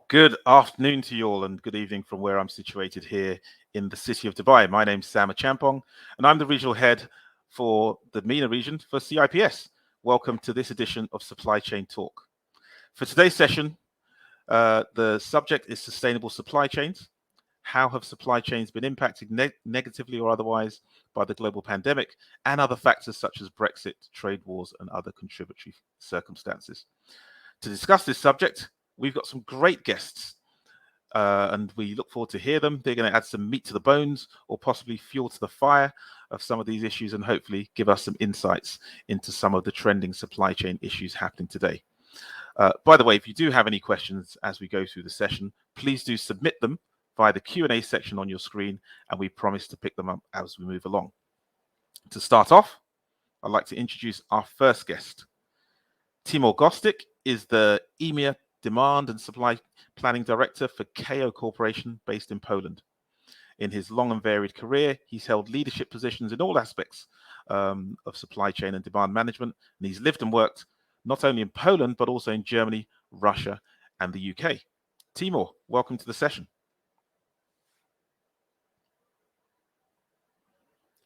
Good afternoon to you all and good evening from where I'm situated here in the city of Dubai. My name's Sam Achampong and I'm the regional head for the MENA region for CIPS. Welcome to this edition of Supply Chain Talk. For today's session, the subject is sustainable supply chains. How have supply chains been impacted negatively or otherwise by the global pandemic and other factors such as Brexit, trade wars and other contributory circumstances? To discuss this subject, we've got some great guests and we look forward to hear them. They're going to add some meat to the bones or possibly fuel to the fire of some of these issues and hopefully give us some insights into some of the trending supply chain issues happening today. By the way, if you do have any questions as we go through the session, please do submit them via the Q&A section on your screen and we promise to pick them up as we move along. To start off, I'd like to introduce our first guest. Timur Gostic is the EMEA Demand and Supply Planning Director for KO Corporation based in Poland. In his long and varied career, he's held leadership positions in all aspects of supply chain and demand management, and he's lived and worked not only in Poland, but also in Germany, Russia, and the UK. Timur, welcome to the session.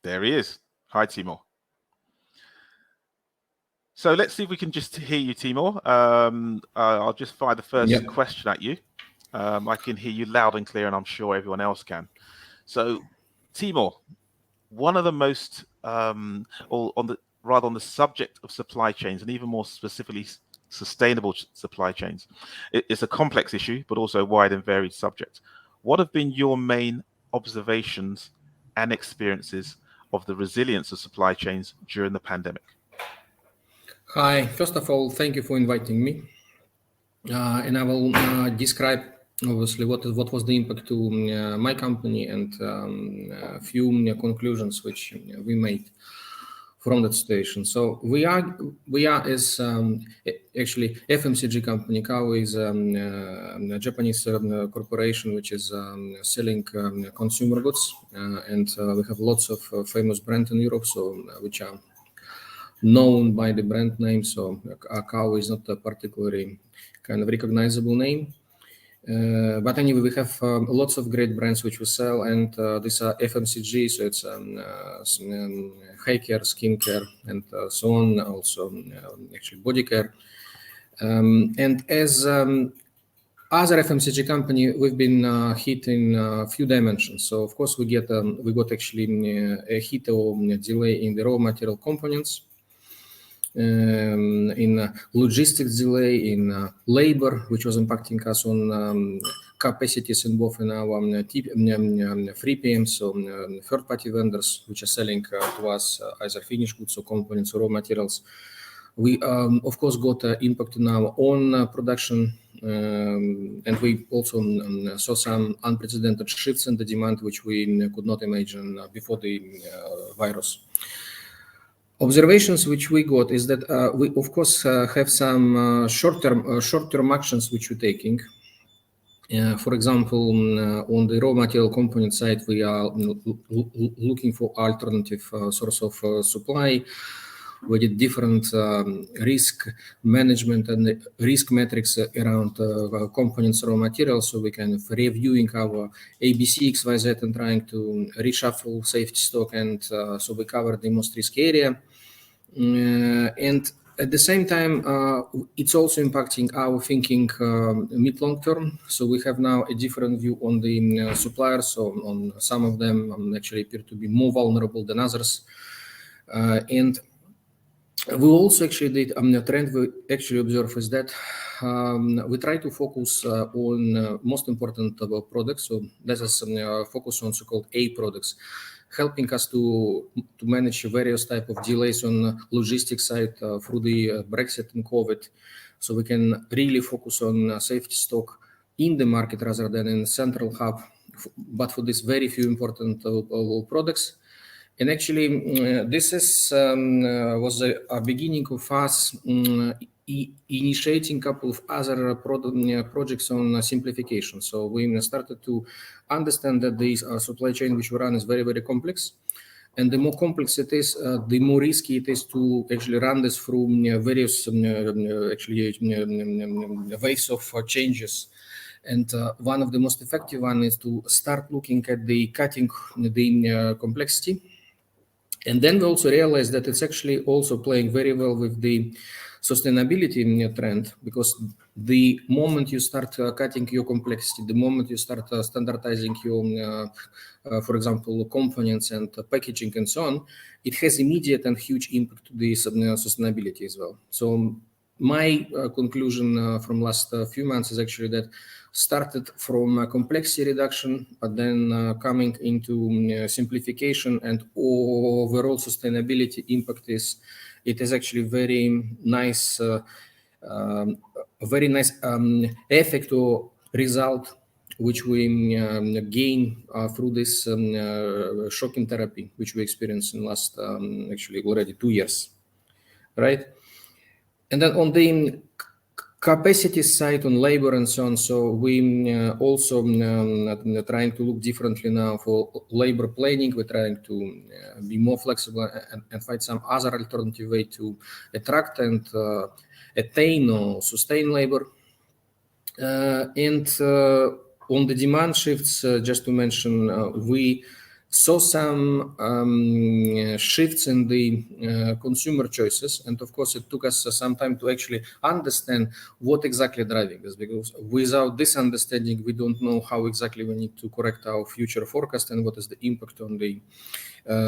There he is. Hi, Timur. So let's see if we can just hear you, Timur. I'll just fire the first question at you. I can hear you loud and clear, and I'm sure everyone else can. So, Timur, one of the most, on the subject of supply chains, and even more specifically, sustainable supply chains, it's a complex issue, but also a wide and varied subject. What have been your main observations and experiences of the resilience of supply chains during the pandemic? Hi, first of all, thank you for inviting me. And I will describe, obviously, what was the impact to my company and a few conclusions which we made from that situation. So we are as actually FMCG company. KO is a Japanese corporation which is selling consumer goods, and we have lots of famous brands in Europe, so which are known by the brand name. So KO is not a particularly kind of recognizable name. But anyway, we have lots of great brands which we sell, and these are FMCG, so it's hair care, skincare, and so on. Also, actually, body care. And as other FMCG company, we've been hit in a few dimensions. So of course, we got actually a hit or delay in the raw material components. In logistics delay, in labor, which was impacting us on capacities involved in our 3PMs, so third-party vendors, which are selling to us either finished goods or components or raw materials. We, of course, got impact on our own production, and we also saw some unprecedented shifts in the demand, which we could not imagine before the virus. Observations which we got is that we, of course, have some short-term actions which we're taking. For example, on the raw material component side, we are looking for alternative source of supply. We did different risk management and risk metrics around components, raw materials, so we kind of reviewing our ABC, XYZ, and trying to reshuffle safety stock, and so we cover the most risky area. And at the same time, it's also impacting our thinking mid-long term. So we have now a different view on the suppliers. So on some of them actually appear to be more vulnerable than others. And we also actually did a trend we actually observe is that we try to focus on most important of our products. So let us focus on so-called A products, helping us to manage various type of delays on logistics side through the Brexit and COVID. So we can really focus on safety stock in the market rather than in central hub, but for these very few important products. And actually, this was a beginning of us initiating a couple of other projects on simplification. So we started to understand that the supply chain which we run is very, very complex. And the more complex it is, the more risky it is to actually run this through various waves of changes. And one of the most effective one is to start looking at the cutting the complexity. And then we also realize that it's actually also playing very well with the sustainability trend, because the moment you start cutting your complexity, the moment you start standardizing your, for example, components and packaging and so on, it has immediate and huge impact to the sustainability as well. So my conclusion from last few months is actually that started from complexity reduction, but then coming into simplification and overall sustainability impact it is actually very nice, very nice effect or result which we gain through this shocking therapy which we experienced in last actually already 2 years, right? And then on the capacity side on labor and so on, so we also trying to look differently now for labor planning. We're trying to be more flexible and find some other alternative way to attract and attain or sustain labor. And on the demand shifts, just to mention, we saw some shifts in the consumer choices, and of course it took us some time to actually understand what exactly driving this, because without this understanding we don't know how exactly we need to correct our future forecast and what is the impact on the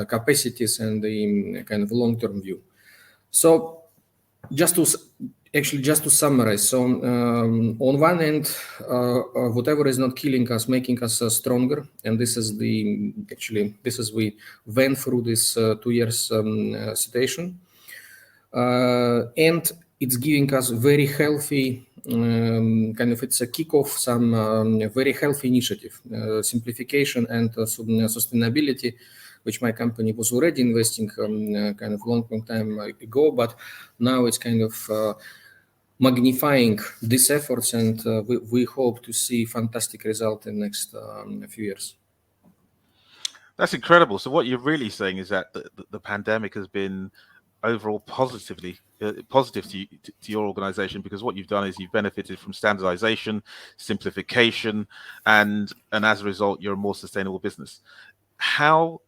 capacities and the kind of long-term view. So just to summarize, so on one end, whatever is not killing us, making us stronger, and this is we went through this 2 years situation, and it's giving us very healthy it's a kickoff some very healthy initiative, simplification and sustainability, which my company was already investing long time ago, but now it's kind of magnifying these efforts, and we hope to see fantastic result in next few years. That's incredible. So what you're really saying is that the pandemic has been overall positive to your organization, because what you've done is you've benefited from standardization, simplification, and as a result, you're a more sustainable business. How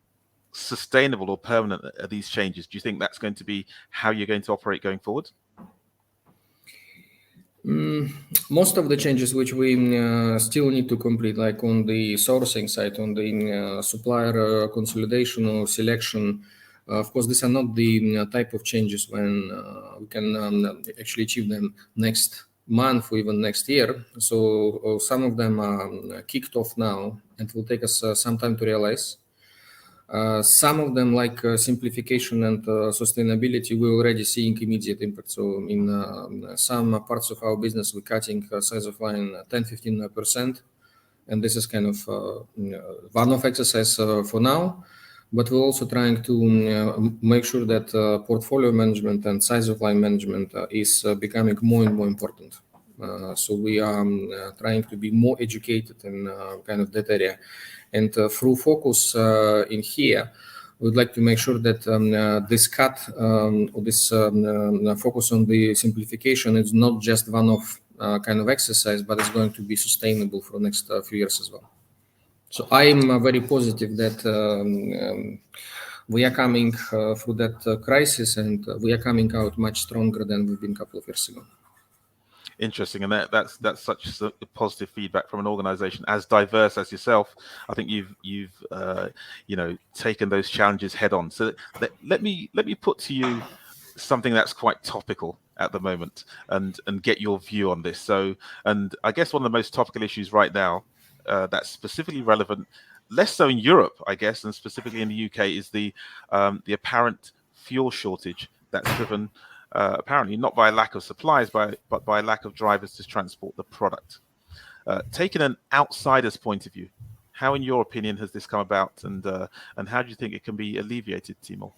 sustainable or permanent are these changes? Do you think that's going to be how you're going to operate going forward? Most of the changes which we still need to complete, like on the sourcing side, on the supplier consolidation or selection, of course, these are not the type of changes when we can actually achieve them next month or even next year. So some of them are kicked off now and will take us some time to realize. Some of them, like simplification and sustainability, we're already seeing immediate impact. So in some parts of our business, we're cutting size of line 10-15%. And this is kind of one-off exercise for now. But we're also trying to make sure that portfolio management and size of line management is becoming more and more important. So we are trying to be more educated in kind of that area. And through focus in here, we would like to make sure that this cut or this focus on the simplification is not just one-off kind of exercise, but it's going to be sustainable for the next few years as well. So I am very positive that we are coming through that crisis, and we are coming out much stronger than we've been a couple of years ago. Interesting, and that's such positive feedback from an organization as diverse as yourself. I think you've taken those challenges head on. So let me put to you something that's quite topical at the moment, and get your view on this. So, and I guess one of the most topical issues right now that's specifically relevant, less so in Europe, I guess, and specifically in the UK, is the apparent fuel shortage that's driven apparently not by a lack of supplies, but by a lack of drivers to transport the product. Taking an outsider's point of view, how, in your opinion, has this come about, and how do you think it can be alleviated, Timur?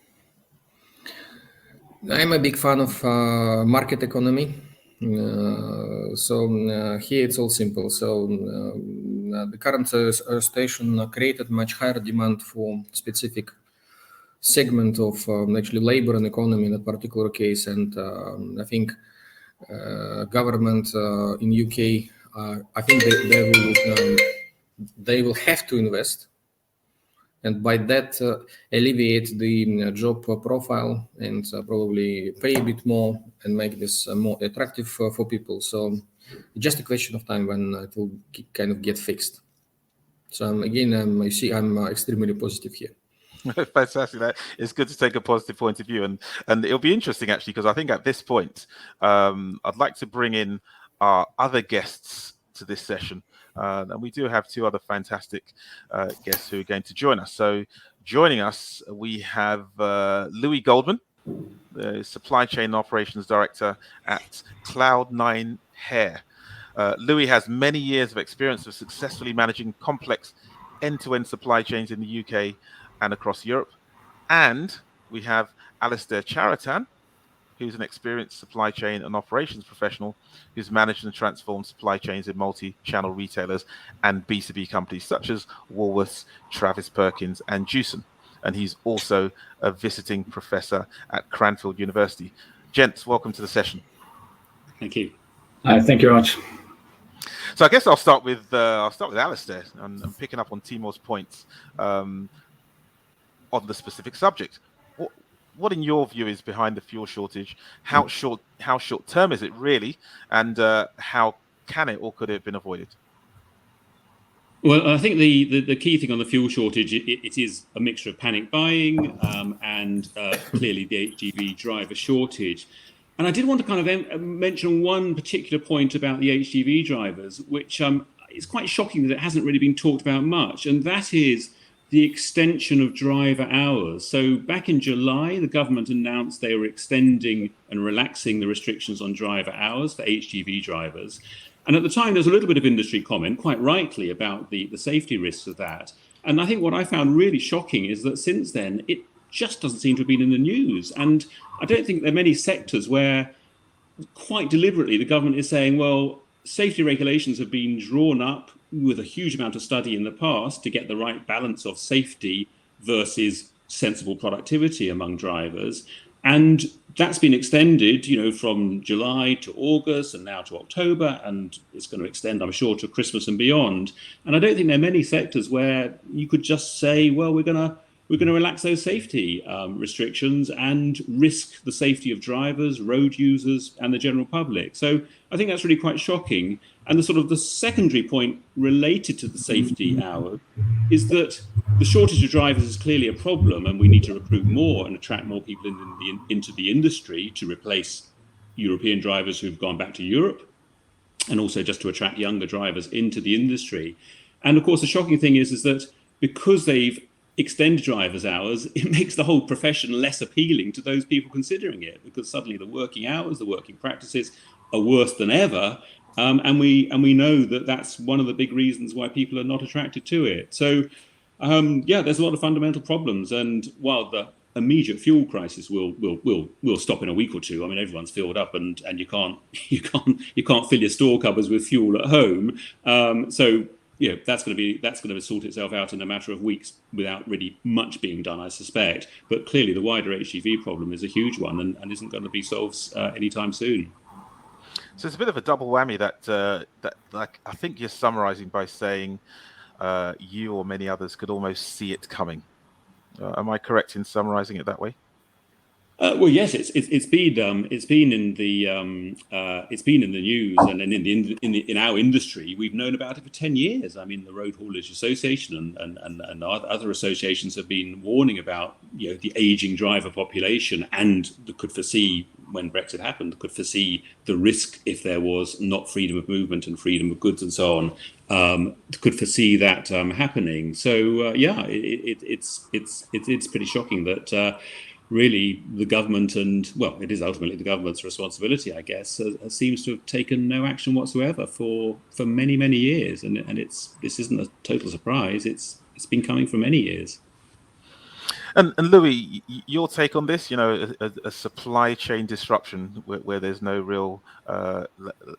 I'm a big fan of market economy. So here it's all simple. So the current situation created much higher demand for specific segment of actually labor and economy in that particular case, and I think government in UK I think they will have to invest, and by that alleviate the job profile and probably pay a bit more and make this more attractive for people. So it's just a question of time when it will kind of get fixed. So again, you see, I'm extremely positive here. Fantastic. It's good to take a positive point of view, and it'll be interesting actually, because I think at this point I'd like to bring in our other guests to this session, and we do have two other fantastic guests who are going to join us. So joining us, we have Louis Goldman, the Supply Chain Operations Director at Cloud9 Hair. Louis has many years of experience of successfully managing complex end-to-end supply chains in the UK and across Europe. And we have Alistair Charatan, who's an experienced supply chain and operations professional who's managed and transformed supply chains in multi-channel retailers and B2B companies such as Woolworths, Travis Perkins, and Jewson. And he's also a visiting professor at Cranfield University. Gents, welcome to the session. Thank you. Thank you very much. So I guess I'll start with Alistair and picking up on Timur's points on the specific subject. What in your view is behind the fuel shortage? How short term is it really, and how can it or could it have been avoided? Well, I think the key thing on the fuel shortage, it is a mixture of panic buying and clearly the HGV driver shortage. And I did want to kind of mention one particular point about the HGV drivers, which is quite shocking that it hasn't really been talked about much, and that is the extension of driver hours. So back in July, the government announced they were extending and relaxing the restrictions on driver hours for HGV drivers. And at the time, there was a little bit of industry comment, quite rightly, about the safety risks of that. And I think what I found really shocking is that since then, it just doesn't seem to have been in the news. And I don't think there are many sectors where quite deliberately the government is saying, well, safety regulations have been drawn up with a huge amount of study in the past to get the right balance of safety versus sensible productivity among drivers. And that's been extended, from July to August and now to October, and it's going to extend, I'm sure, to Christmas and beyond. And I don't think there are many sectors where you could just say, well, we're going to relax those safety restrictions and risk the safety of drivers, road users, and the general public. So I think that's really quite shocking. And the secondary point related to the safety hour is that the shortage of drivers is clearly a problem, and we need to recruit more and attract more people into the industry to replace European drivers who've gone back to Europe, and also just to attract younger drivers into the industry. And of course, the shocking thing is that because they've extended drivers' hours, it makes the whole profession less appealing to those people considering it, because suddenly the working hours, the working practices are worse than ever. And we know that that's one of the big reasons why people are not attracted to it. So, there's a lot of fundamental problems. And while the immediate fuel crisis will stop in a week or two, I mean, everyone's filled up, and you can't fill your store cupboards with fuel at home. That's going to sort itself out in a matter of weeks without really much being done, I suspect. But clearly, the wider HGV problem is a huge one and isn't going to be solved anytime soon. So it's a bit of a double whammy that I think you're summarising by saying you or many others could almost see it coming. Am I correct in summarising it that way? Well, yes, it's been in the news, and in our industry, we've known about it for 10 years. I mean, the Road Haulage Association and other associations have been warning about the aging driver population, and could foresee, when Brexit happened, could foresee the risk if there was not freedom of movement and freedom of goods and so on. Could foresee that happening. So it's pretty shocking that. Really, the government it is ultimately the government's responsibility, I guess, seems to have taken no action whatsoever for many, many years. And this isn't a total surprise. It's been coming for many years. And Louis, your take on this, a supply chain disruption where there's no real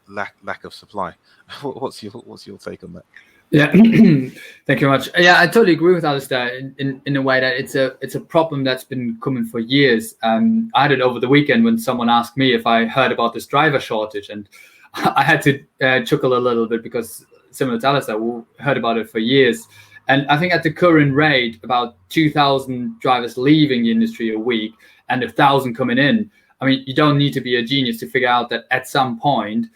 lack of supply. What's your take on that? Yeah, thank you very much. Yeah, I totally agree with Alistair in a way that it's a problem that's been coming for years. I had it over the weekend when someone asked me if I heard about this driver shortage, and I had to chuckle a little bit because similar to Alistair, we heard about it for years. And I think at the current rate, about 2,000 drivers leaving the industry a week and 1,000 coming in. I mean, you don't need to be a genius to figure out that at some point,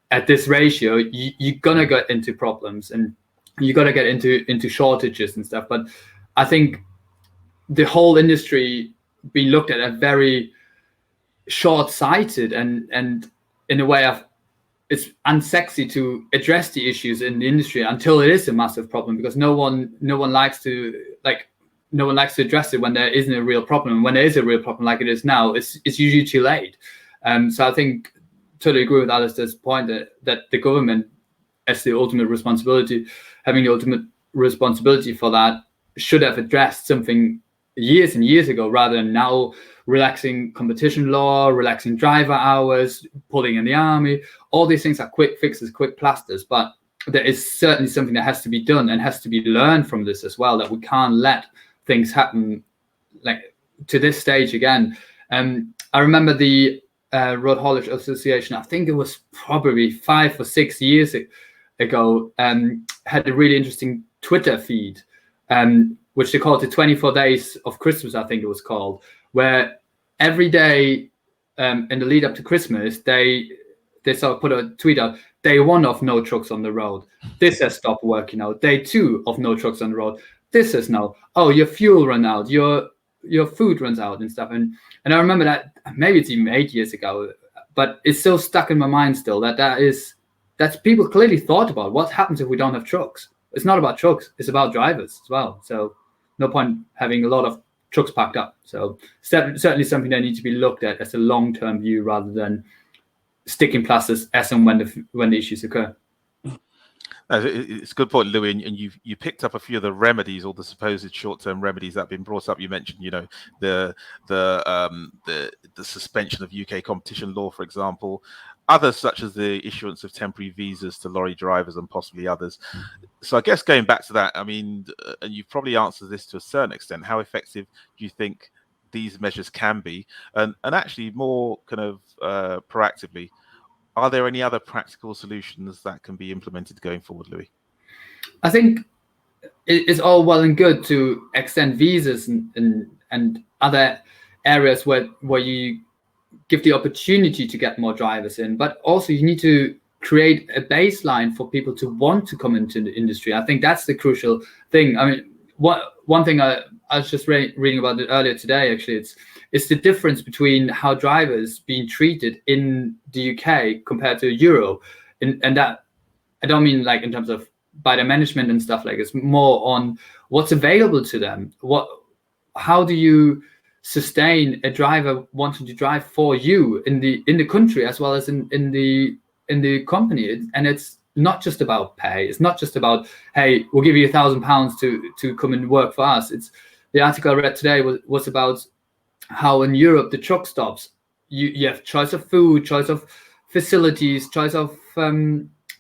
at this ratio, you're gonna get into problems and you're gonna get into shortages and stuff. But I think the whole industry being looked at as very short-sighted and in a way of it's unsexy to address the issues in the industry until it is a massive problem, because no one likes to address it when there isn't a real problem. When there is a real problem like it is now, it's usually too late. So I think totally agree with Alistair's point that the government as the ultimate responsibility, having the ultimate responsibility for that, should have addressed something years and years ago, rather than now relaxing competition law, relaxing driver hours, pulling in the army. All these things are quick fixes, quick plasters, but there is certainly something that has to be done and has to be learned from this as well, that we can't let things happen like to this stage again. I remember the Road Haulage Association, I think it was probably 5 or 6 years ago, had a really interesting Twitter feed, which they called the 24 Days of Christmas, I think it was called, where every day in the lead up to Christmas, they sort of put a tweet out, day 1 of no trucks on the road. This has stopped working out. Day 2 of no trucks on the road. This is now, oh, your fuel run out, your food runs out and stuff. And I remember that, maybe it's even 8 years ago, but it's so stuck in my mind still that's people clearly thought about what happens if we don't have trucks. It's not about trucks, it's about drivers as well. So no point having a lot of trucks packed up. So certainly something that needs to be looked at as a long-term view rather than sticking plasters as and when the issues occur. It's a good point, Louis, and you picked up a few of the remedies or the supposed short-term remedies that have been brought up. You mentioned, the suspension of UK competition law, for example. Others, such as the issuance of temporary visas to lorry drivers and possibly others. So I guess going back to that, I mean, and you've probably answered this to a certain extent, how effective do you think these measures can be? And actually more kind of proactively, are there any other practical solutions that can be implemented going forward, Louis? I think it's all well and good to extend visas and other areas where you give the opportunity to get more drivers in, but also you need to create a baseline for people to want to come into the industry. I think that's the crucial thing. I mean, one thing I was just reading about it earlier today, actually, it's the difference between how drivers being treated in the UK compared to Europe. And that, I don't mean like in terms of by the management and stuff, like it's more on what's available to them. How do you sustain a driver wanting to drive for you in the country as well as in the company? And it's not just about pay. It's not just about, hey, we'll give you £1,000 to come and work for us. It's the article I read today was about how in Europe the truck stops, you have choice of food, choice of facilities, choice of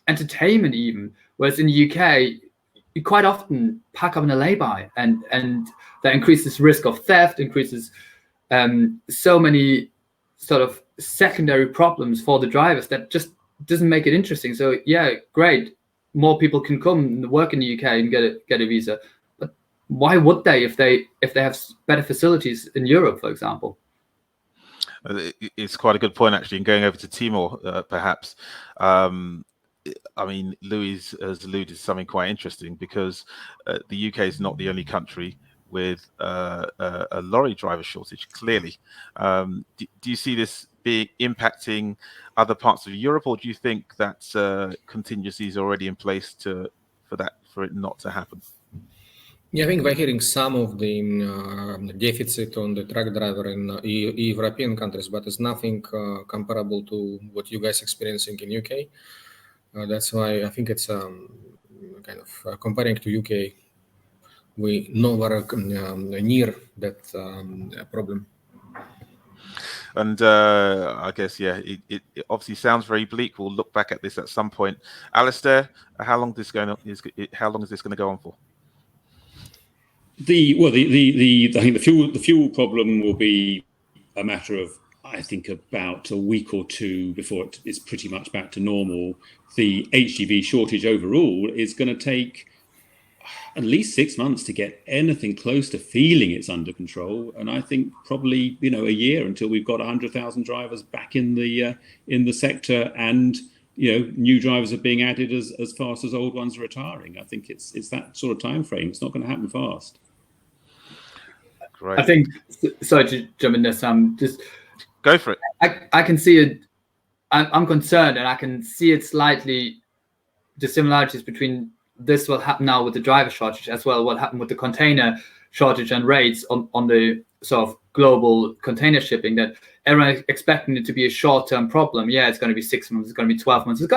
entertainment even, whereas in the UK you quite often pack up in a lay-by, and that increases risk of theft, increases so many sort of secondary problems for the drivers that just doesn't make it interesting. So yeah, great, more people can come and work in the UK and get a visa, but why would they if they have better facilities in Europe, for example? It's quite a good point, actually. And going over to Timor, perhaps, I mean, Louis has alluded to something quite interesting, because the UK is not the only country with a lorry driver shortage, clearly. Do you see this being impacting other parts of Europe, or do you think that contingencies are already in place for it not to happen? Yeah, I think we're hearing some of the deficit on the truck driver in European countries, but it's nothing comparable to what you guys experiencing in UK. That's why I think it's kind of comparing to UK, we nowhere near that problem. And I guess, yeah, it obviously sounds very bleak. We'll look back at this at some point. Alistair, how long is this going to go on for? I think the fuel problem will be a matter of, I think about a week or two before it's pretty much back to normal. The HGV shortage overall is going to take at least 6 months to get anything close to feeling it's under control, and I think probably a year until we've got 100,000 drivers back in the sector, and new drivers are being added as fast as old ones are retiring. I think it's that sort of time frame. It's not going to happen fast. Great. I think, sorry to jump in there, Sam, just go for it. I can see it. I'm concerned, and I can see it slightly, the similarities between this will happen now with the driver shortage as well. What happened with the container shortage and rates on the sort of global container shipping, that everyone is expecting it to be a short-term problem. Yeah, it's going to be 6 months. It's going to be 12 months. It's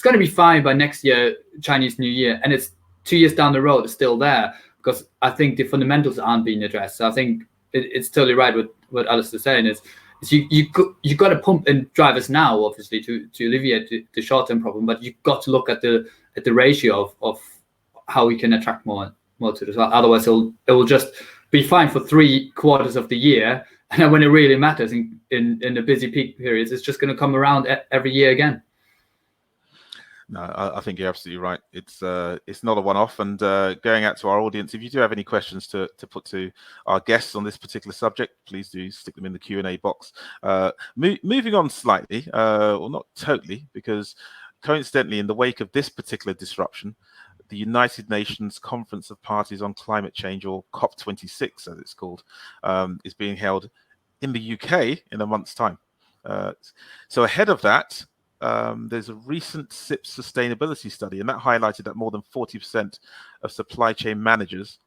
going to be fine by next year, Chinese New Year, and it's 2 years down the road. It's still there because I think the fundamentals aren't being addressed. So I think it's totally right what Alistair's saying is you got to pump in drivers now, obviously, to alleviate the short-term problem, but you've got to look at the ratio of how we can attract more to this. Otherwise, it will just be fine for 3 quarters of the year, and then when it really matters in the busy peak periods, it's just going to come around every year again. No, I think you're absolutely right. It's not a one-off. And going out to our audience, if you do have any questions to put to our guests on this particular subject, please do stick them in the Q&A box. Moving on slightly, well, not totally, because coincidentally, in the wake of this particular disruption, the United Nations Conference of Parties on Climate Change, or COP26 as it's called, is being held in the UK in a month's time. So ahead of that, there's a recent SIP sustainability study, and that highlighted that more than 40% of supply chain managers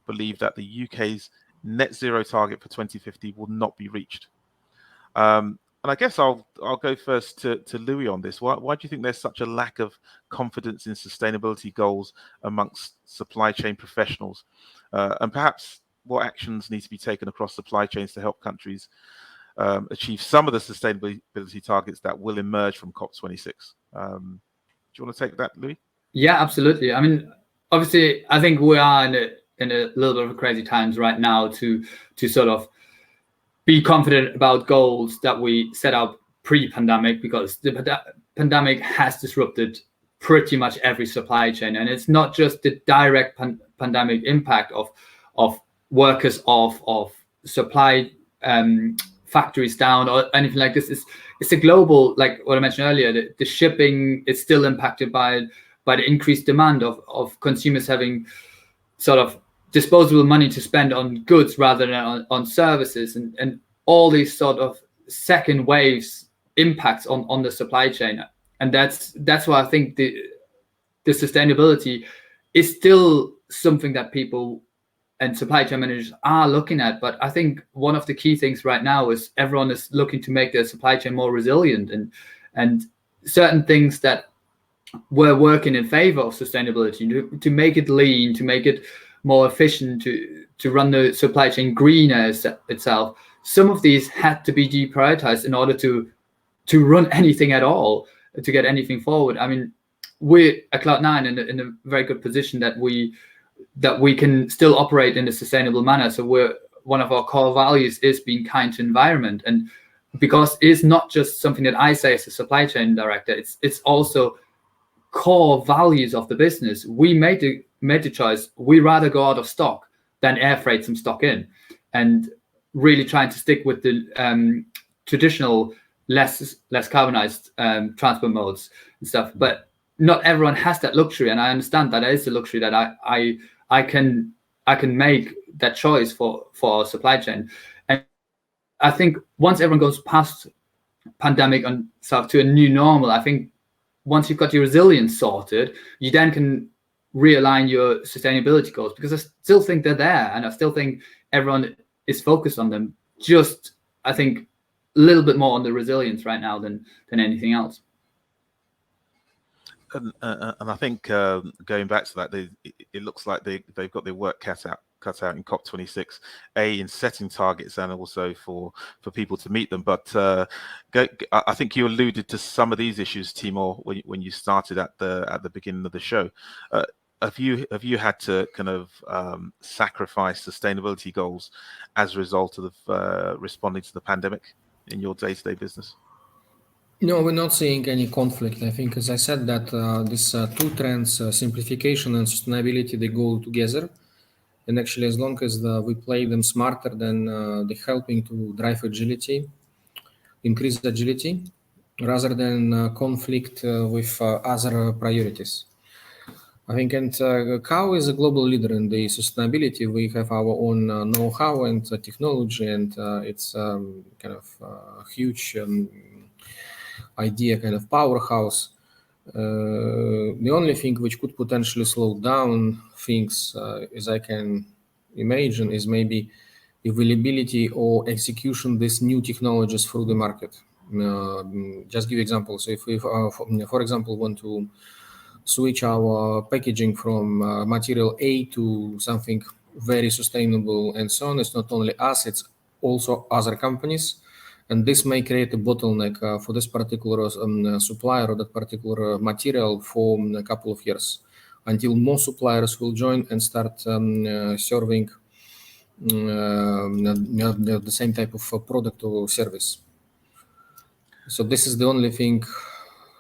believe that the UK's net zero target for 2050 will not be reached. And I guess I'll go first to Louis on this. Why do you think there's such a lack of confidence in sustainability goals amongst supply chain professionals? And perhaps what actions need to be taken across supply chains to help countries achieve some of the sustainability targets that will emerge from COP26? Do you want to take that, Louis? Yeah, absolutely. I mean, obviously, I think we are in a little bit of crazy times right now to sort of be confident about goals that we set out pre-pandemic, because the pandemic has disrupted pretty much every supply chain, and it's not just the direct pandemic impact of workers of supply factories down or anything like this. It's a global, like what I mentioned earlier, the shipping is still impacted by the increased demand of consumers having sort of disposable money to spend on goods rather than on services, and all these sort of second waves impacts on the supply chain. And that's why I think the sustainability is still something that people and supply chain managers are looking at. But I think one of the key things right now is everyone is looking to make their supply chain more resilient, and certain things that were working in favor of sustainability, to make it lean, to make it more efficient, to run the supply chain greener itself. Some of these had to be deprioritized in order to run anything at all, to get anything forward. I mean, we're at Cloud9 in a very good position that we can still operate in a sustainable manner. So one of our core values is being kind to environment, and because it's not just something that I say as a supply chain director, it's also core values of the business. We made the choice. We rather go out of stock than air freight some stock in, and really trying to stick with the traditional less carbonized transport modes and stuff. But not everyone has that luxury, and I understand that is a luxury that I can make that choice for our supply chain. And I think once everyone goes past pandemic and stuff to a new normal, I think once you've got your resilience sorted, you then can realign your sustainability goals, because I still think they're there, and I still think everyone is focused on them. Just, I think, a little bit more on the resilience right now than anything else. And I think going back to that, it looks like they've got their work cut out in COP26, in setting targets and also for people to meet them. But I think you alluded to some of these issues, Timur, when you started at the beginning of the show. Have you had to kind of sacrifice sustainability goals as a result of responding to the pandemic? in your day-to-day business? No, we're not seeing any conflict. I think, as I said, that these two trends, simplification and sustainability, they go together. And actually, as long as we play them smarter, then they're helping to drive agility, increase agility, rather than conflict with other priorities. I think, and Cow is a global leader in the sustainability. We have our own know-how and technology, and it's kind of a huge idea, kind of powerhouse. The only thing which could potentially slow down things, as I can imagine, is maybe availability or execution these new technologies through the market. Just give examples. If we, for example, want to switch our packaging from material A to something very sustainable and so on, it's not only us, it's also other companies. And this may create a bottleneck for this particular supplier or that particular material for a couple of years, until more suppliers will join and start serving the same type of product or service. So this is the only thing,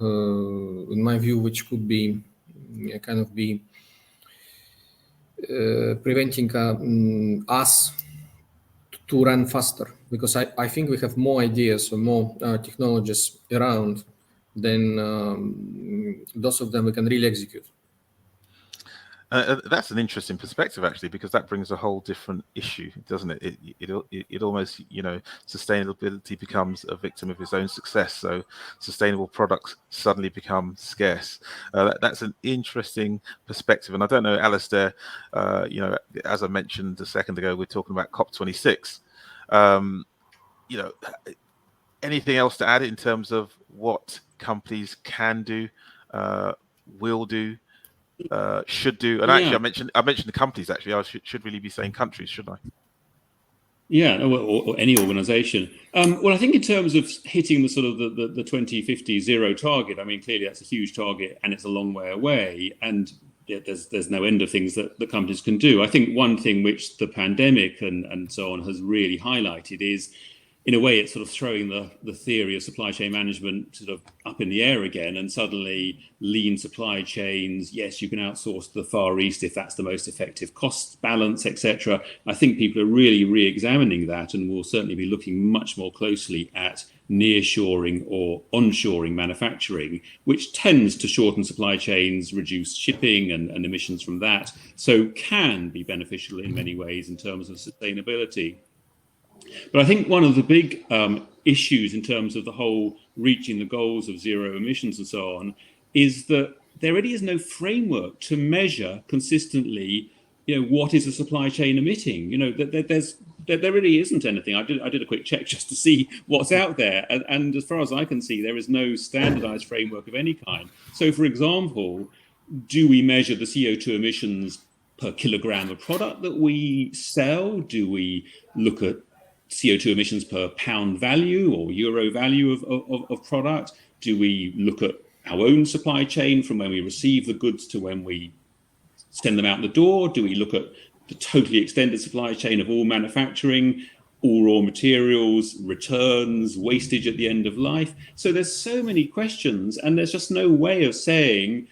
in my view, which could be kind of be preventing us to run faster, because I think we have more ideas or more technologies around than those of them we can really execute. That's an interesting perspective, actually, because that brings a whole different issue, doesn't it? It almost, sustainability becomes a victim of its own success. So sustainable products suddenly become scarce. That's an interesting perspective. And I don't know, Alistair, as I mentioned a second ago, we're talking about COP26. Anything else to add in terms of what companies can do, will do, should do? And actually, I mentioned the companies. Actually, I should really be saying countries, shouldn't I? Yeah, or any organization. Well, I think in terms of hitting the sort of the 2050 zero target, I mean, clearly that's a huge target and it's a long way away. And there's no end of things that the companies can do. I think one thing which the pandemic and so on has really highlighted is, in a way, it's sort of throwing the theory of supply chain management sort of up in the air again, and suddenly lean supply chains, yes, you can outsource to the Far East if that's the most effective cost balance, etc. I think people are really re-examining that, and will certainly be looking much more closely at nearshoring or onshoring manufacturing, which tends to shorten supply chains, reduce shipping and emissions from that, so can be beneficial in many ways in terms of sustainability. But I think one of the big issues in terms of the whole reaching the goals of zero emissions and so on is that there really is no framework to measure consistently, what is a supply chain emitting? There really isn't anything. I did a quick check just to see what's out there, and as far as I can see, there is no standardized framework of any kind. So, for example, do we measure the CO2 emissions per kilogram of product that we sell? Do we look at CO2 emissions per pound value or euro value of product? Do we look at our own supply chain from when we receive the goods to when we send them out the door? Do we look at the totally extended supply chain of all manufacturing, all raw materials, returns, wastage at the end of life? So there's so many questions, and there's just no way of saying,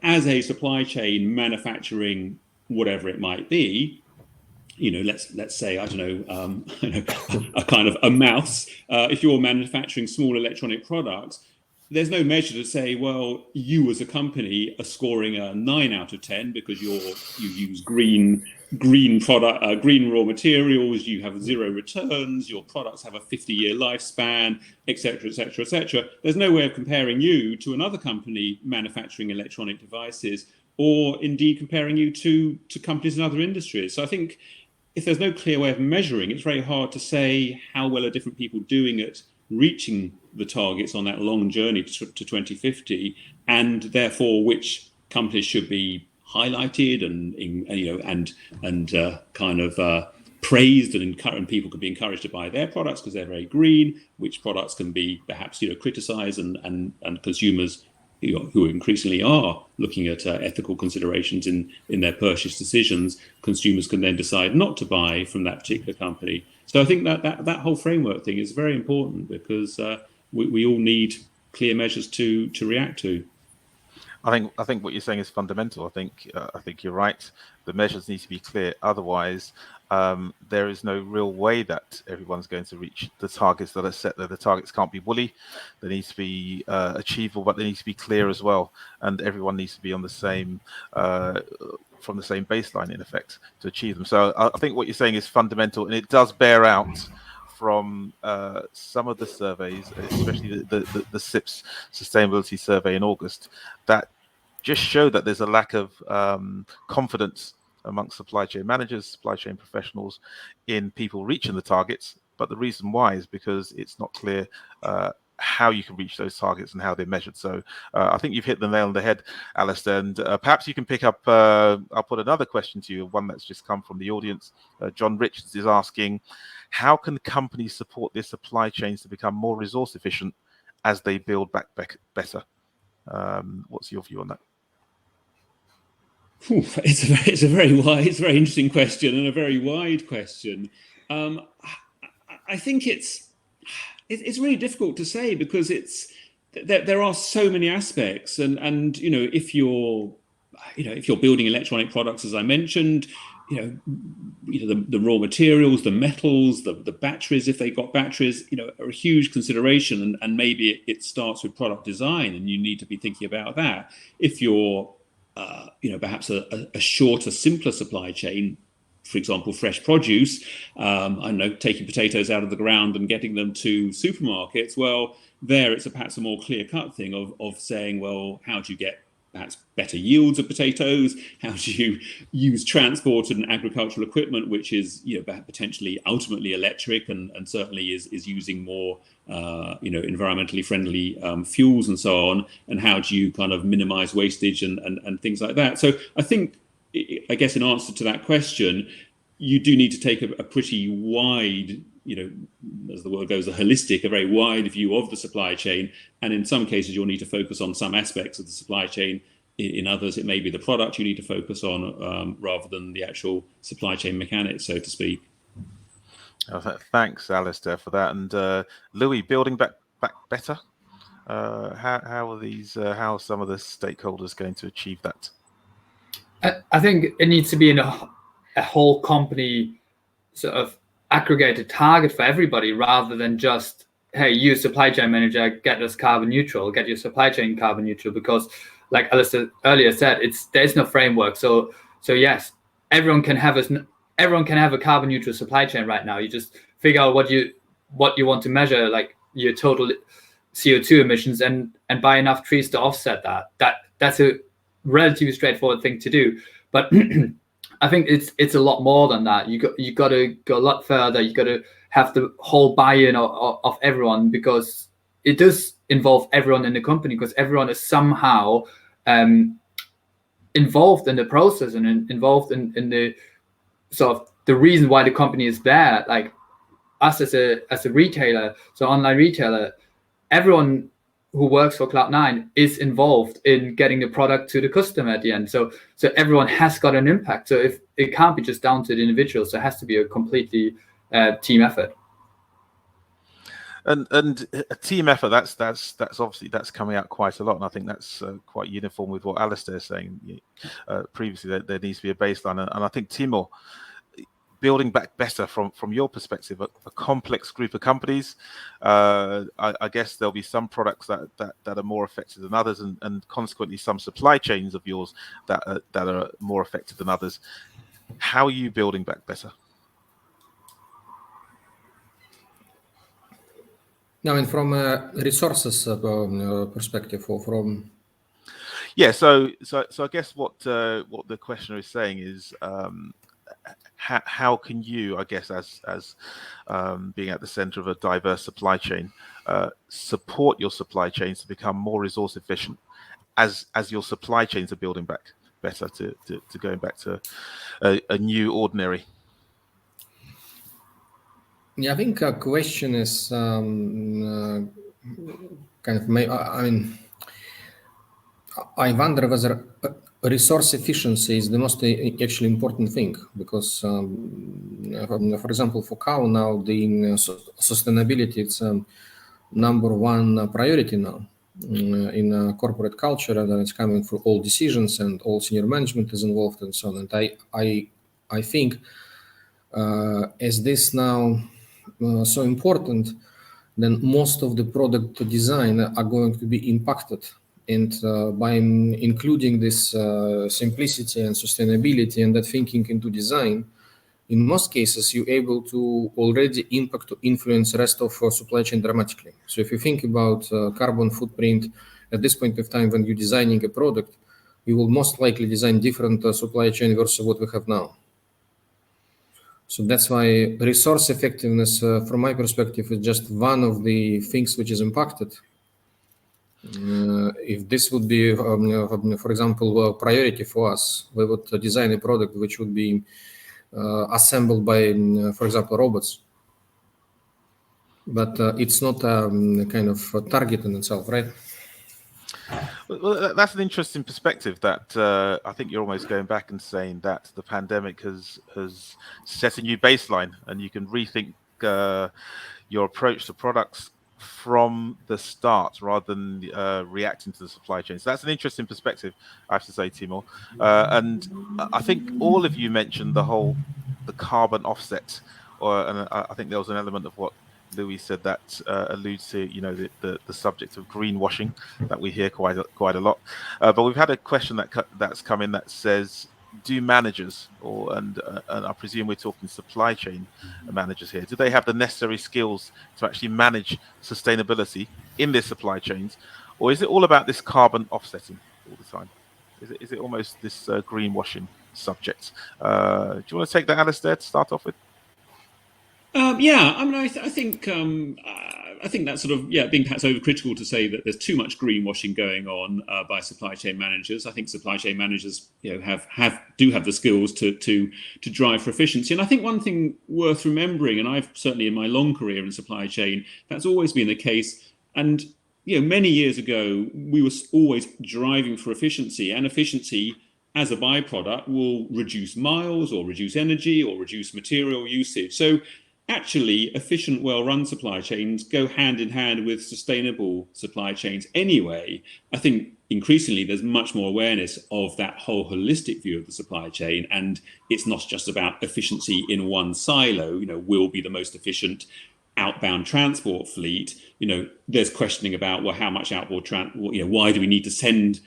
as a supply chain manufacturing whatever it might be, let's say, I don't know, a kind of a mouse. If you're manufacturing small electronic products, there's no measure to say, well, you as a company are scoring a 9 out of 10 because you use green product, green raw materials, you have zero returns, your products have a 50-year lifespan, etc., etc., etc. There's no way of comparing you to another company manufacturing electronic devices, or indeed comparing you to companies in other industries. So I think if there's no clear way of measuring, it's very hard to say how well are different people doing at reaching the targets on that long journey to 2050, and therefore which companies should be highlighted and kind of praised, and people can be encouraged to buy their products because they're very green. Which products can be perhaps criticized and consumers who increasingly are looking at ethical considerations in their purchase decisions, consumers can then decide not to buy from that particular company. So I think that whole framework thing is very important, because we all need clear measures to react to. I think what you're saying is fundamental. I think you're right. The measures need to be clear. Otherwise, there is no real way that everyone's going to reach the targets that are set there. The targets can't be woolly. They need to be achievable, but they need to be clear as well. And everyone needs to be on the same from the same baseline, in effect, to achieve them. So I think what you're saying is fundamental, and it does bear out from some of the surveys, especially the SIPS sustainability survey in August, that just show that there's a lack of confidence amongst supply chain managers, supply chain professionals in people reaching the targets. But the reason why is because it's not clear how you can reach those targets and how they're measured. So I think you've hit the nail on the head, Alistair, and perhaps you can pick up, I'll put another question to you, one that's just come from the audience. John Richards is asking, how can companies support their supply chains to become more resource efficient as they build back better? What's your view on that? It's a very interesting question, and a very wide question. I think it's really difficult to say, because there are so many aspects, and if you're building electronic products, as I mentioned, the raw materials, the metals, the batteries, if they've got batteries, are a huge consideration, and maybe it starts with product design, and you need to be thinking about that. If you're perhaps a shorter, simpler supply chain, for example, fresh produce, I don't know, taking potatoes out of the ground and getting them to supermarkets, well, there it's perhaps a more clear-cut thing of saying, well, how do you get perhaps better yields of potatoes? How do you use transport and agricultural equipment, which is potentially ultimately electric and certainly is using more environmentally friendly fuels and so on? And how do you kind of minimize wastage and things like that? So I think, I guess, in answer to that question, you do need to take a pretty wide, as the word goes, a very wide view of the supply chain. And in some cases, you'll need to focus on some aspects of the supply chain. In others, it may be the product you need to focus on rather than the actual supply chain mechanics, so to speak. Thanks, Alistair, for that. And Louis, building back better. How are some of the stakeholders going to achieve that? I think it needs to be in a whole company sort of aggregated target for everybody, rather than just, hey, you supply chain manager, get us carbon neutral, get your supply chain carbon neutral, because like Alistair earlier said, there's no framework. So yes, everyone can have a carbon neutral supply chain right now. You just figure out what you want to measure, like your total CO2 emissions, and buy enough trees to offset that. That's a relatively straightforward thing to do. But I think it's a lot more than that. You got to go a lot further. You got to have the whole buy-in of everyone, because it does involve everyone in the company, because everyone is somehow involved in the process and involved in the sort of the reason why the company is there. Like us as a retailer, so online retailer, everyone who works for Cloud9 is involved in getting the product to the customer at the end. So everyone has got an impact. So if it can't be just down to the individuals, so it has to be a completely team effort. And a team effort, that's obviously coming out quite a lot, and I think that's quite uniform with what Alistair is saying. Previously, there needs to be a baseline, and I think Timur, building back better from your perspective, a complex group of companies. I guess there'll be some products that are more affected than others, and consequently some supply chains of yours that are more affected than others. How are you building back better? I mean, from a resources perspective, or from So I guess what the questioner is saying is, how can you, I guess, as being at the center of a diverse supply chain, support your supply chains to become more resource efficient as your supply chains are building back better to going back to a new ordinary? Yeah, I think a question is kind of, I mean, I wonder whether resource efficiency is the most actually important thing, because, for example, for Cow now, the sustainability is number one priority now in corporate culture, and it's coming through all decisions, and all senior management is involved and so on. And I think as this now so important, then most of the product design are going to be impacted. And by including this simplicity and sustainability and that thinking into design, in most cases, you're able to already impact to influence the rest of supply chain dramatically. So if you think about carbon footprint at this point of time, when you're designing a product, you will most likely design different supply chain versus what we have now. So that's why resource effectiveness, from my perspective, is just one of the things which is impacted. If this would be, for example, a priority for us, we would design a product which would be assembled by, for example, robots. But it's not a kind of a target in itself, right? Well, that's an interesting perspective that I think you're almost going back and saying that the pandemic has set a new baseline, and you can rethink your approach to products from the start rather than reacting to the supply chain. So that's an interesting perspective, I have to say, Timur. And I think all of you mentioned the carbon offset, and I think there was an element of what Louis said that alludes to, the subject of greenwashing that we hear quite a lot. But we've had a question that's come in that says, do managers, and I presume we're talking supply chain managers here, do they have the necessary skills to actually manage sustainability in their supply chains, or is it all about this carbon offsetting all the time? Is it almost this greenwashing subject? Do you want to take that, Alistair, to start off with? Yeah, I mean, I think that's sort of being perhaps overcritical to say that there's too much greenwashing going on by supply chain managers. I think supply chain managers, do have the skills to drive for efficiency. And I think one thing worth remembering, and I've certainly in my long career in supply chain, that's always been the case. And many years ago, we were always driving for efficiency, and efficiency as a byproduct will reduce miles or reduce energy or reduce material usage. So actually, efficient, well-run supply chains go hand in hand with sustainable supply chains anyway. I think increasingly there's much more awareness of that whole holistic view of the supply chain, and it's not just about efficiency in one silo. Will be the most efficient outbound transport fleet. There's questioning about, well, how much outbound why do we need to send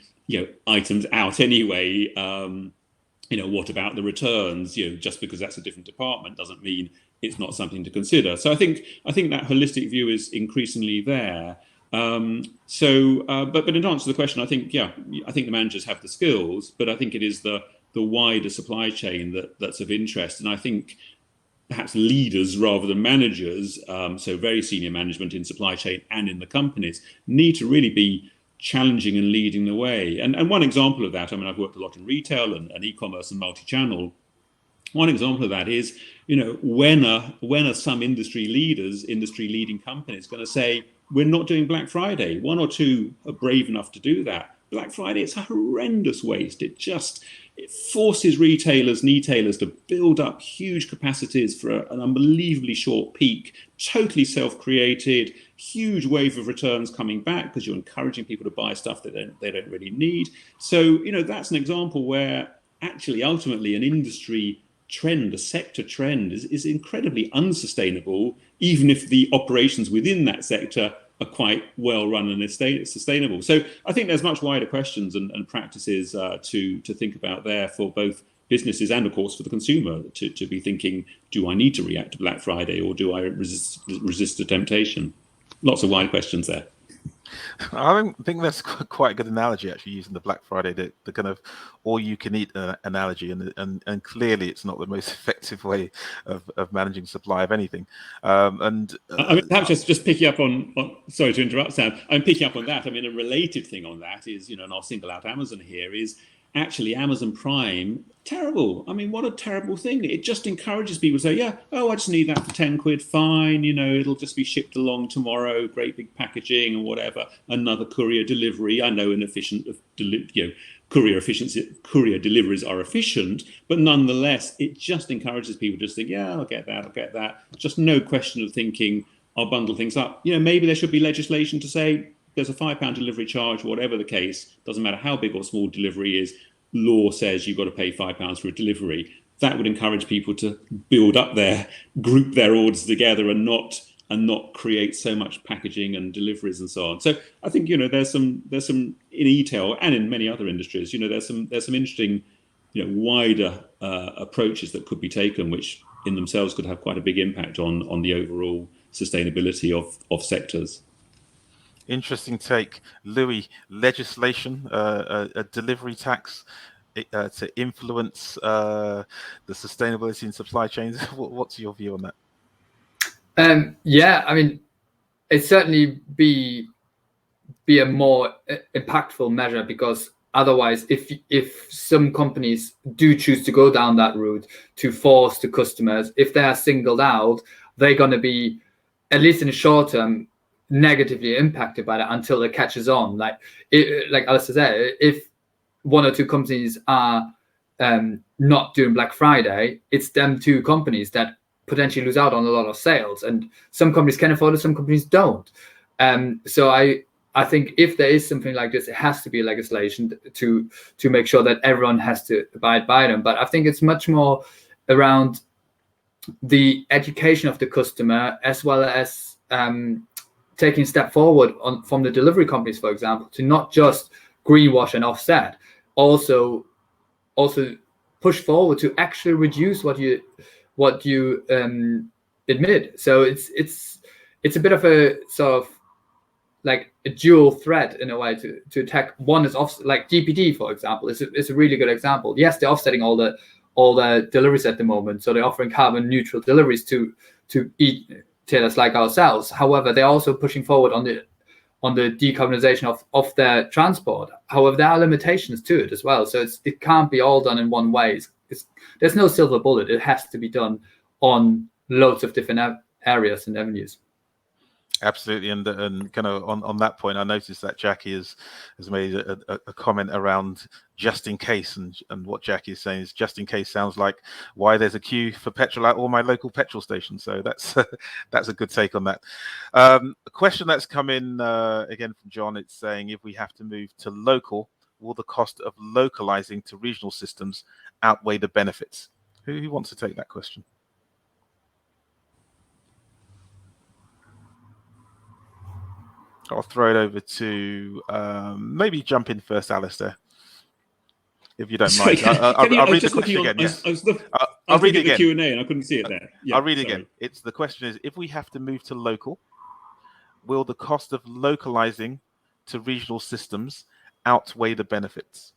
items out anyway? What about the returns? Just because that's a different department doesn't mean it's not something to consider. So I think that holistic view is increasingly there. But in answer to the question, I think the managers have the skills, but I think it is the wider supply chain that's of interest. And I think perhaps leaders rather than managers, so very senior management in supply chain and in the companies, need to really be challenging and leading the way. And one example of that, I mean, I've worked a lot in retail and e-commerce and multi-channel. One example of that is, when are some industry leading companies going to say, we're not doing Black Friday? One or two are brave enough to do that. Black Friday, it's a horrendous waste. It forces retailers and e-tailers to build up huge capacities for an unbelievably short peak, totally self-created, huge wave of returns coming back because you're encouraging people to buy stuff that they don't really need. So, that's an example where actually ultimately an industry trend, a sector trend is incredibly unsustainable, even if the operations within that sector are quite well run and sustainable. So I think there's much wider questions and practices to think about there for both businesses and, of course, for the consumer to be thinking, do I need to react to Black Friday, or do I resist the temptation? Lots of wide questions there. I think that's quite a good analogy, actually, using the Black Friday, the kind of all-you-can-eat analogy, and clearly it's not the most effective way of managing supply of anything. I mean, perhaps just picking up on sorry to interrupt, Sam. I'm picking up on that. I mean, a related thing on that is, and I'll single out Amazon here, is actually Amazon Prime, terrible. I mean, what a terrible thing. It just encourages people to say, yeah, oh, I just need that for 10 quid, fine, it'll just be shipped along tomorrow, great big packaging or whatever, another courier delivery. I know courier deliveries are efficient, but nonetheless, it just encourages people to just think, yeah, I'll get that. Just no question of thinking, I'll bundle things up. Maybe there should be legislation to say there's a £5 delivery charge, whatever the case, doesn't matter how big or small delivery is, law says you've got to pay £5 for a delivery. That would encourage people to group their orders together and not create so much packaging and deliveries and so on. So I think there's some in e-tail and in many other industries, there's some interesting wider approaches that could be taken, which in themselves could have quite a big impact on the overall sustainability of sectors. Interesting take, Louis. Legislation, a delivery tax to influence the sustainability in supply chains. What's your view on that? Yeah, I mean, it certainly be a more impactful measure, because otherwise, if some companies do choose to go down that route to force the customers, if they are singled out, they're going to be, at least in the short term, negatively impacted by that until it catches on. Like Alistair said, if one or two companies are not doing Black Friday, it's them two companies that potentially lose out on a lot of sales, and some companies can afford it, some companies don't. So I think if there is something like this, it has to be legislation to make sure that everyone has to abide by them. But I think it's much more around the education of the customer, as well as taking a step forward from the delivery companies, for example, to not just greenwash and offset, also push forward to actually reduce what you emit. So it's a bit of a sort of like a dual threat in a way to attack. One is like DPD, for example, is a really good example. Yes, they're offsetting all the deliveries at the moment, so they're offering carbon neutral deliveries to retailers like ourselves. However, they're also pushing forward on the decarbonization of their transport. However, there are limitations to it as well. So it can't be all done in one way. There's no silver bullet. It has to be done on loads of different areas and avenues. Absolutely, and kind of on that point, I noticed that Jackie has made a comment around just in case, and what Jackie is saying is just in case sounds like why there's a queue for petrol at all my local petrol stations. So that's a good take on that. A question that's come in again from John. It's saying, if we have to move to local, will the cost of localizing to regional systems outweigh the benefits? Who wants to take that question? I'll throw it over to maybe jump in first, Alistair, if you don't mind. I'll read the question again. Yes. I'll read it again. Q&A and I couldn't see it there. I'll read it again. The question is, if we have to move to local, will the cost of localizing to regional systems outweigh the benefits?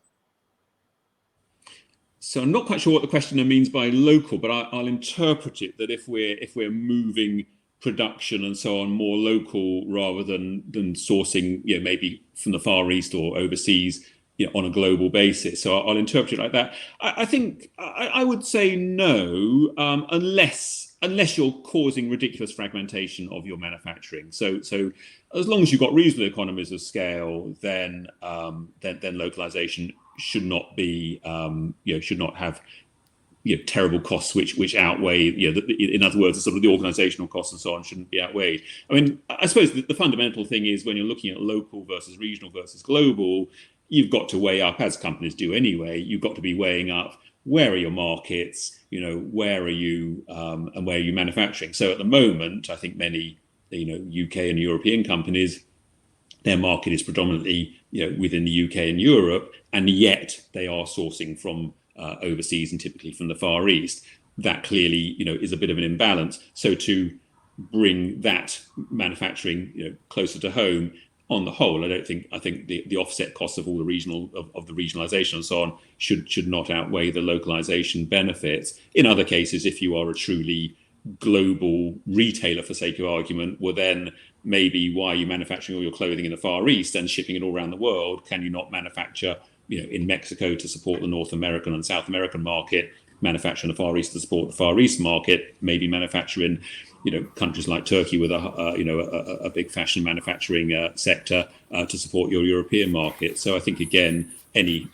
So I'm not quite sure what the questioner means by local, but I'll interpret it that if we're moving production and so on more local rather than sourcing maybe from the Far East or overseas on a global basis. So I'll interpret it like that. I think I would say no, unless you're causing ridiculous fragmentation of your manufacturing. So as long as you've got reasonable economies of scale, then localization should not be should not have terrible costs which outweigh, in other words, the sort of the organizational costs and so on shouldn't be outweighed. I mean, I suppose the fundamental thing is when you're looking at local versus regional versus global, you've got to weigh up, as companies do anyway, you've got to be weighing up where are your markets, where are you and where are you manufacturing. So at the moment, I think many UK and European companies, their market is predominantly within the UK and Europe, and yet they are sourcing from overseas and typically from the Far East. That clearly, is a bit of an imbalance. So to bring that manufacturing, closer to home, on the whole, I think the offset costs of all the of the regionalization and so on should not outweigh the localization benefits. In other cases, if you are a truly global retailer, for sake of argument, well then maybe why are you manufacturing all your clothing in the Far East and shipping it all around the world? Can you not manufacture in Mexico to support the North American and South American market, manufacture in the Far East to support the Far East market, maybe manufacture in countries like Turkey with a big fashion manufacturing sector to support your European market. So I think again, any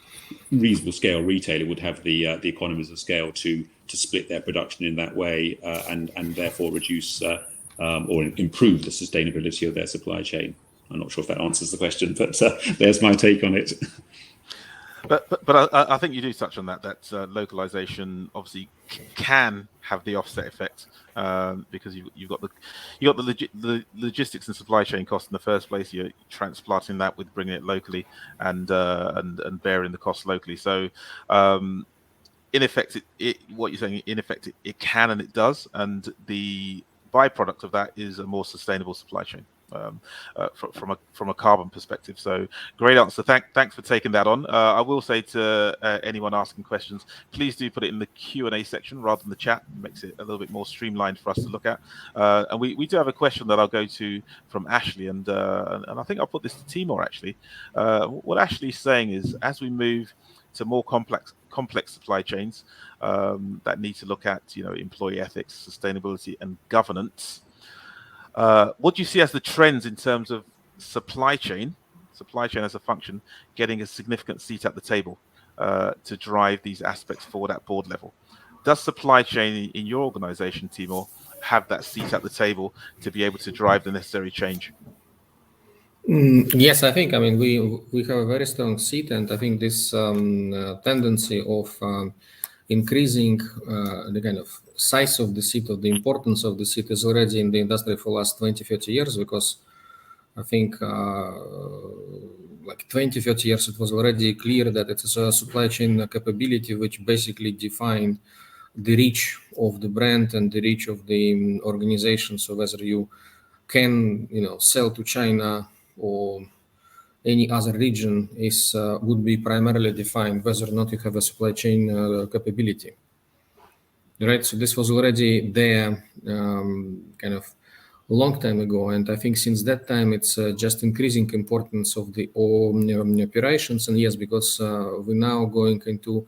reasonable scale retailer would have the economies of scale to split their production in that way and therefore reduce or improve the sustainability of their supply chain. I'm not sure if that answers the question, but there's my take on it. But I think you do touch on that localization obviously can have the offset effect because you've got the logistics and supply chain cost in the first place. You're transplanting that with bringing it locally and bearing the cost locally. So in effect, what you're saying, in effect, it can and it does, and the byproduct of that is a more sustainable supply chain. From a carbon perspective. So great answer. Thanks for taking that on. I will say to anyone asking questions, please do put it in the Q&A section rather than the chat. It makes it a little bit more streamlined for us to look at. And we do have a question that I'll go to from Ashley, and I think I'll put this to Timur actually. What Ashley's saying is, as we move to more complex supply chains that need to look at employee ethics, sustainability, and governance. What do you see as the trends in terms of supply chain as a function getting a significant seat at the table to drive these aspects forward at board level? Does supply chain in your organization, Timur, have that seat at the table to be able to drive the necessary change? Yes, I think. We have a very strong seat, and I think this tendency of increasing the kind of size of the seat, of the importance of the seat, is already in the industry for the last 20-30 years, because I think like 20-30 years it was already clear that it is a supply chain capability which basically defined the reach of the brand and the reach of the organization. So whether you can sell to China or any other region would be primarily defined whether or not you have a supply chain capability. Right, so this was already there kind of a long time ago, and I think since that time it's just increasing importance of the operations. And yes, because we're now going into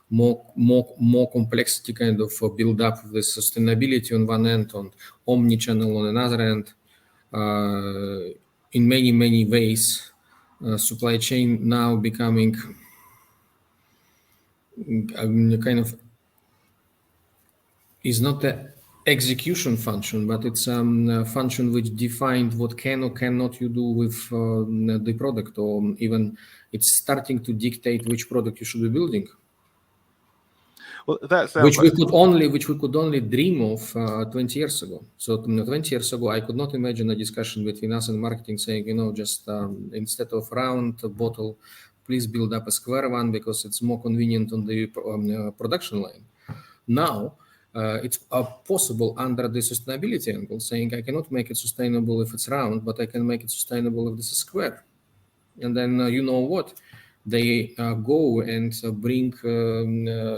more complexity kind of build up of the sustainability on one end, on omni-channel on another end. In many ways, supply chain now becoming kind of is not the execution function, but it's a function which defined what can or cannot you do with the product, or even it's starting to dictate which product you should be building. Well, that sounds which we could only dream of 20 years ago. So 20 years ago, I could not imagine a discussion between us and marketing saying, just instead of round bottle, please build up a square one because it's more convenient on the production line. Now, it's possible under the sustainability angle, saying I cannot make it sustainable if it's round, but I can make it sustainable if this is square. And then what? They go and bring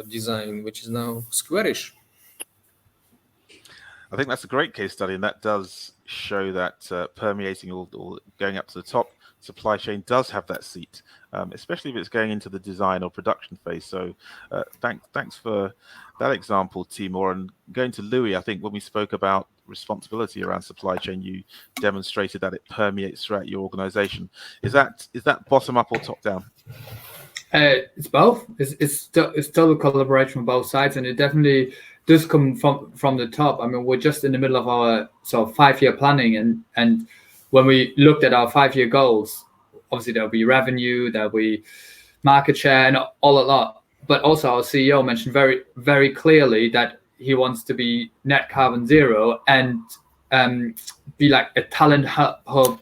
design which is now squarish. I think that's a great case study, and that does show that permeating or going up to the top, supply chain does have that seat, especially if it's going into the design or production phase. So thanks for that example, Timur. And going to Louis, I think when we spoke about responsibility around supply chain, you demonstrated that it permeates throughout your organization. Is that bottom up or top down? It's both. It's still a collaboration on both sides, and it definitely does come from the top. I mean, we're just in the middle of our 5-year planning, and when we looked at our 5-year goals, obviously there'll be revenue, there'll be market share, and all a lot. But also our CEO mentioned very, very clearly that he wants to be net carbon zero and be like a talent hub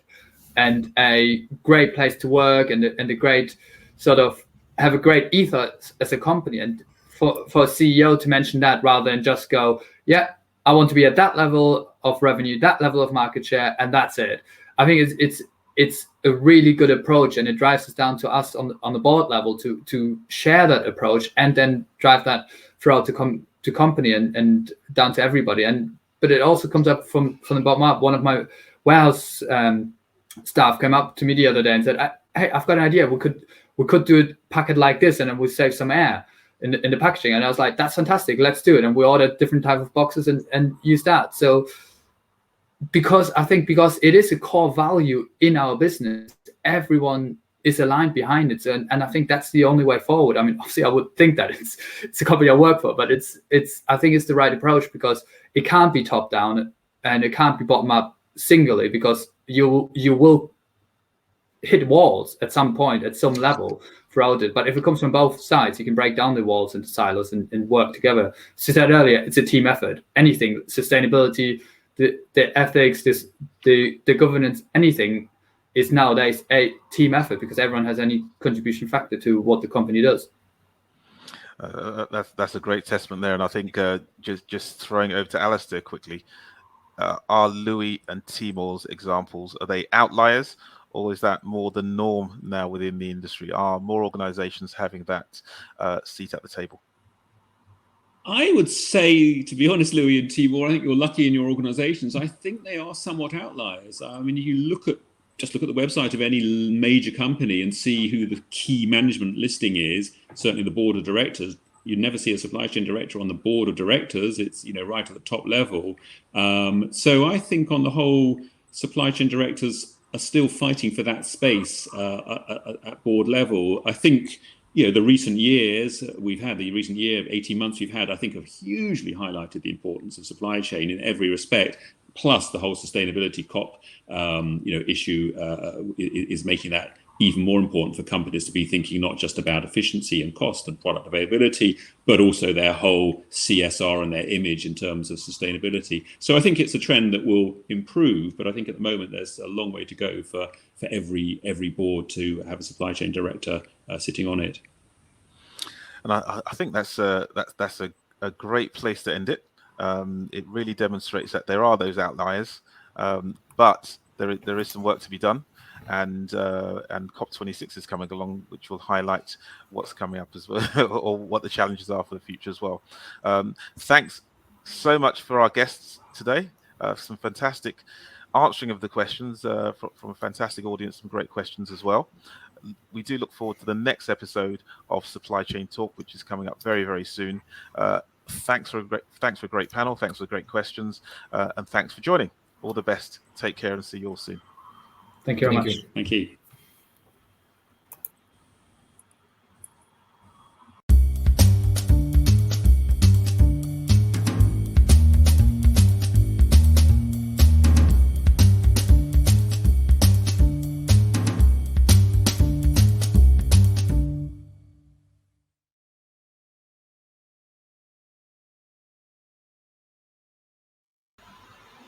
and a great place to work and a great sort of have a great ethos as a company. And for a CEO to mention that rather than just go, yeah, I want to be at that level of revenue, that level of market share, and that's it. I think it's a really good approach, and it drives us down to us on the board level to share that approach and then drive that throughout to company and down to everybody. But it also comes up from the bottom up. One of my warehouse staff came up to me the other day and said, "Hey, I've got an idea. we could do it packet like this, and then we save some air in the packaging. And I was like, that's fantastic, let's do it. And we ordered different type of boxes and use that. So because it is a core value in our business, everyone is aligned behind it, and I think that's the only way forward. I mean, obviously, I would think that it's a company I work for, but I think it's the right approach, because it can't be top down and it can't be bottom up singly, because you will hit walls at some point, at some level throughout it. But if it comes from both sides, you can break down the walls into silos and work together. As I said earlier, it's a team effort. Anything, sustainability, the ethics, the governance, anything is nowadays a team effort, because everyone has any contribution factor to what the company does. That's a great testament there, and I think just throwing it over to Alistair quickly, are Louis and Timor's examples, are they outliers, or is that more the norm now within the industry? Are more organizations having that seat at the table? I would say, to be honest, Louis and Timor, I think you're lucky in your organizations. I think they are somewhat outliers. I mean, you just look at the website of any major company and see who the key management listing is, certainly the board of directors. You never see a supply chain director on the board of directors. It's, right at the top level. So I think on the whole, supply chain directors are still fighting for that space at board level. I think, the recent years we've had, 18 months we've had, I think have hugely highlighted the importance of supply chain in every respect. Plus the whole sustainability COP, issue is making that even more important for companies to be thinking not just about efficiency and cost and product availability, but also their whole CSR and their image in terms of sustainability. So I think it's a trend that will improve, but I think at the moment there's a long way to go for every board to have a supply chain director sitting on it. And I think that's a great place to end it. It really demonstrates that there are those outliers, but there is some work to be done, and COP26 is coming along, which will highlight what's coming up as well, or what the challenges are for the future as well. Thanks so much for our guests today. Some fantastic answering of the questions from a fantastic audience, some great questions as well. We do look forward to the next episode of Supply Chain Talk, which is coming up very, very soon. Thanks for a great panel. Thanks for great questions, and thanks for joining. All the best. Take care and see you all soon. Thank you very much. Thank you.